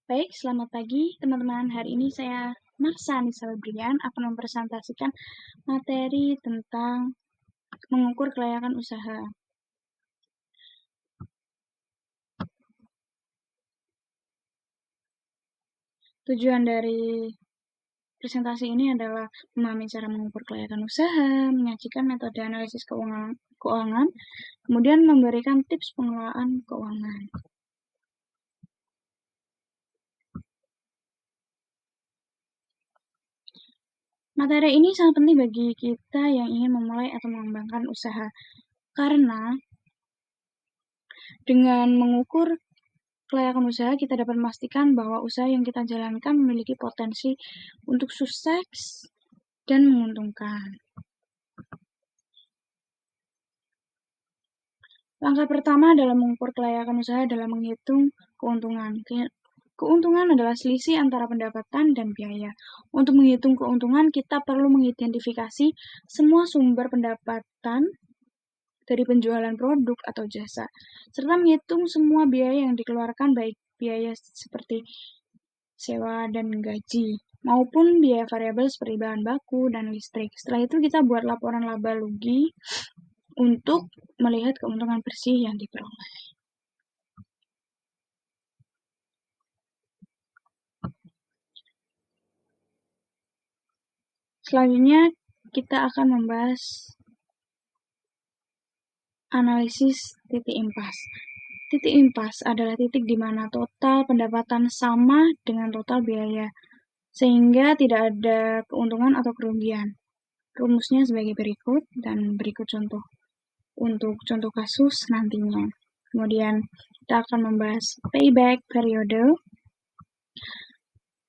Baik, selamat pagi teman-teman. Hari ini saya Marsha Anissa Febrian akan mempresentasikan materi tentang mengukur kelayakan usaha. Tujuan dari presentasi ini adalah memahami cara mengukur kelayakan usaha, menyajikan metode analisis keuangan, kemudian memberikan tips pengelolaan keuangan. Materi ini sangat penting bagi kita yang ingin memulai atau mengembangkan usaha, karena dengan mengukur kelayakan usaha, kita dapat memastikan bahwa usaha yang kita jalankan memiliki potensi untuk sukses dan menguntungkan. Langkah pertama dalam mengukur kelayakan usaha adalah menghitung keuntungan. Keuntungan adalah selisih antara pendapatan dan biaya. Untuk menghitung keuntungan, kita perlu mengidentifikasi semua sumber pendapatan dari penjualan produk atau jasa, serta menghitung semua biaya yang dikeluarkan, baik biaya seperti sewa dan gaji, maupun biaya variabel seperti bahan baku dan listrik. Setelah itu kita buat laporan laba rugi untuk melihat keuntungan bersih yang diperoleh. Selanjutnya kita akan membahas analisis titik impas. Titik impas adalah titik di mana total pendapatan sama dengan total biaya, sehingga tidak ada keuntungan atau kerugian. Rumusnya sebagai berikut, dan berikut contoh untuk contoh kasus nantinya. Kemudian kita akan membahas payback periode,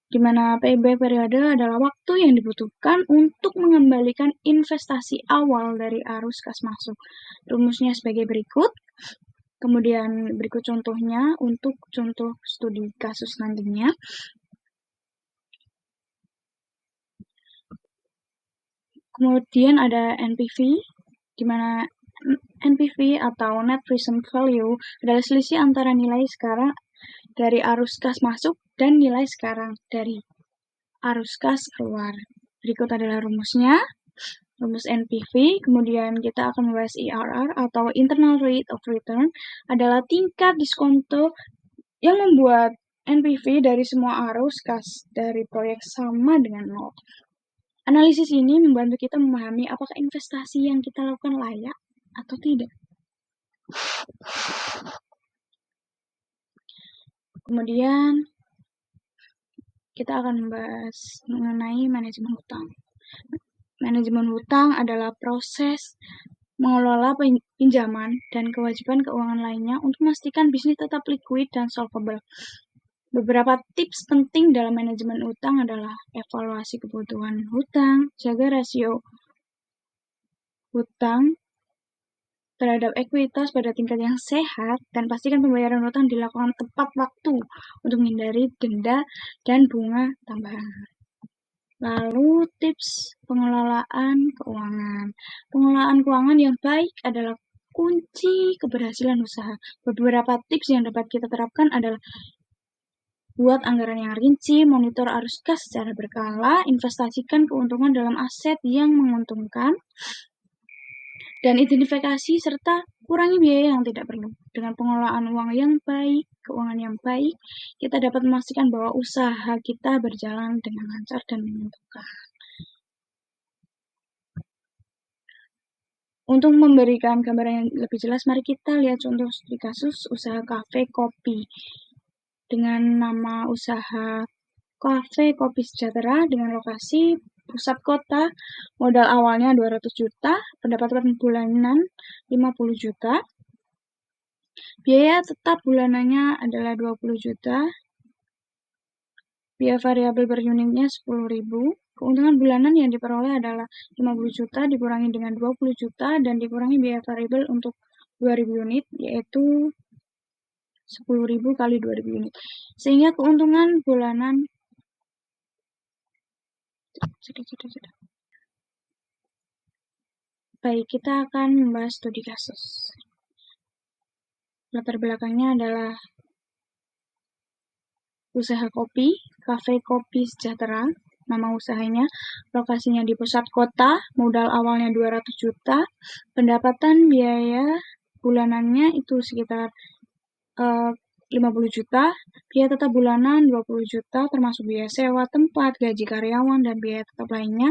di mana payback periode adalah waktu yang dibutuhkan untuk mengembalikan investasi awal dari arus kas masuk. Rumusnya sebagai berikut. Kemudian berikut contohnya untuk contoh studi kasus nantinya. Kemudian ada NPV, di mana NPV atau Net Present Value adalah selisih antara nilai sekarang dari arus kas masuk dan nilai sekarang dari arus kas keluar. Berikut adalah rumusnya, rumus NPV. Kemudian kita akan membahas IRR atau Internal Rate of Return, adalah tingkat diskonto yang membuat NPV dari semua arus kas dari proyek sama dengan 0. Analisis ini membantu kita memahami apakah investasi yang kita lakukan layak atau tidak. Kemudian kita akan membahas mengenai manajemen hutang. Manajemen hutang adalah proses mengelola pinjaman dan kewajiban keuangan lainnya untuk memastikan bisnis tetap liquid dan solvable. Beberapa tips penting dalam manajemen hutang adalah evaluasi kebutuhan hutang, jaga rasio hutang terhadap ekuitas pada tingkat yang sehat, dan pastikan pembayaran hutang dilakukan tepat waktu untuk menghindari denda dan bunga tambahan. Lalu tips pengelolaan keuangan. Pengelolaan keuangan yang baik adalah kunci keberhasilan usaha. Beberapa tips yang dapat kita terapkan adalah buat anggaran yang rinci, monitor arus kas secara berkala, investasikan keuntungan dalam aset yang menguntungkan, dan identifikasi serta kurangi biaya yang tidak perlu. Dengan pengelolaan uang yang baik, keuangan yang baik, kita dapat memastikan bahwa usaha kita berjalan dengan lancar dan menguntungkan. Untuk memberikan gambaran yang lebih jelas, mari kita lihat contoh studi kasus usaha kafe kopi. Dengan nama usaha Kafe Kopi Sejahtera dengan lokasi pusat kota, modal awalnya 200 juta, pendapatan bulanan 50 juta, biaya tetap bulanannya adalah 20 juta, biaya variabel per unitnya 10.000, keuntungan bulanan yang diperoleh adalah 50 juta dikurangi dengan 20 juta dan dikurangi biaya variabel untuk 2.000 unit, yaitu 10.000 kali 2.000 unit. Sehingga keuntungan bulanan Baik, kita akan membahas studi kasus. Latar belakangnya adalah usaha kopi, Cafe Kopi Sejahtera, nama usahanya, lokasinya di pusat kota, modal awalnya 200 juta, pendapatan biaya bulanannya itu sekitar 50 juta, biaya tetap bulanan 20 juta, termasuk biaya sewa tempat, gaji karyawan, dan biaya tetap lainnya.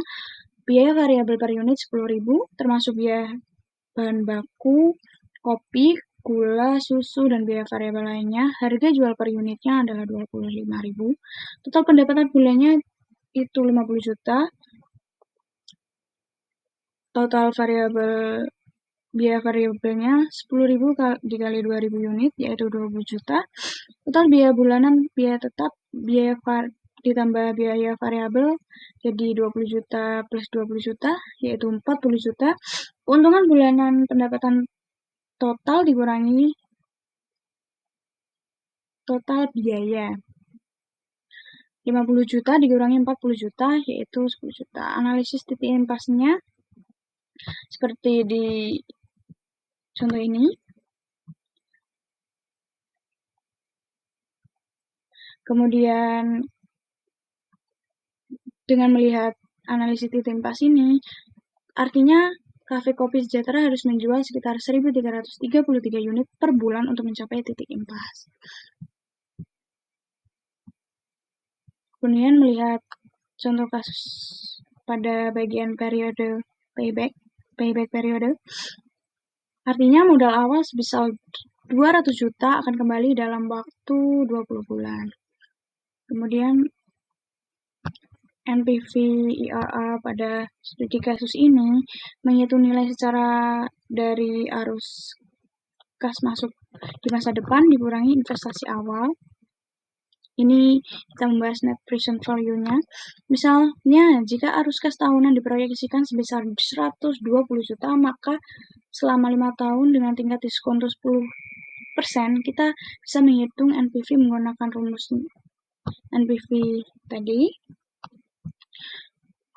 Biaya variabel per unit 10.000, termasuk biaya bahan baku, kopi, gula, susu, dan biaya variabel lainnya. Harga jual per unitnya adalah 25.000. Total pendapatan bulannya itu 50 juta. Total biaya variabelnya 10.000 dikali 2.000 unit, yaitu 20 juta. Total biaya bulanan, biaya tetap, ditambah biaya variabel, jadi 20 juta plus 20 juta, yaitu 40 juta. Keuntungan bulanan pendapatan total dikurangi total biaya. 50 juta dikurangi 40 juta, yaitu 10 juta. Analisis titik impasnya seperti di contoh ini. Kemudian dengan melihat analisis titik impas ini, artinya Cafe Kopi Sejahtera harus menjual sekitar 1.333 unit per bulan untuk mencapai titik impas. Kemudian melihat contoh kasus pada bagian periode payback periode, artinya modal awal sebesar 200 juta akan kembali dalam waktu 20 bulan. Kemudian NPV IRR pada studi kasus ini menghitung nilai secara dari arus kas masuk di masa depan dikurangi investasi awal. Ini kita membahas net present value-nya. Misalnya, jika arus kas tahunan diproyeksikan sebesar 120 juta, maka selama 5 tahun dengan tingkat diskon 10%, kita bisa menghitung NPV menggunakan rumus NPV tadi.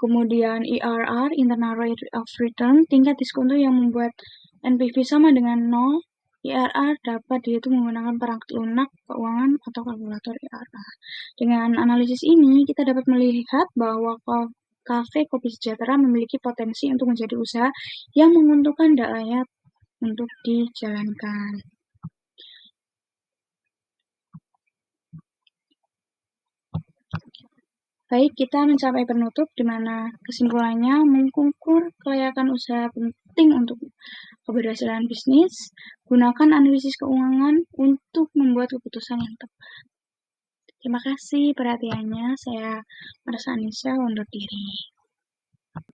Kemudian IRR, Internal Rate of Return, tingkat diskonto yang membuat NPV sama dengan 0. IRR dapat dihitung menggunakan perangkat lunak keuangan atau kalkulator IRR. Dengan analisis ini, kita dapat melihat bahwa Cafe Kopi Sejahtera memiliki potensi untuk menjadi usaha yang menguntungkan dan layak untuk dijalankan. Baik, kita mencapai penutup di mana kesimpulannya mengukur kelayakan usaha penting untuk keberhasilan bisnis. Gunakan analisis keuangan untuk membuat keputusan yang tepat. Terima kasih perhatiannya. Saya Marsa Anissa undur diri.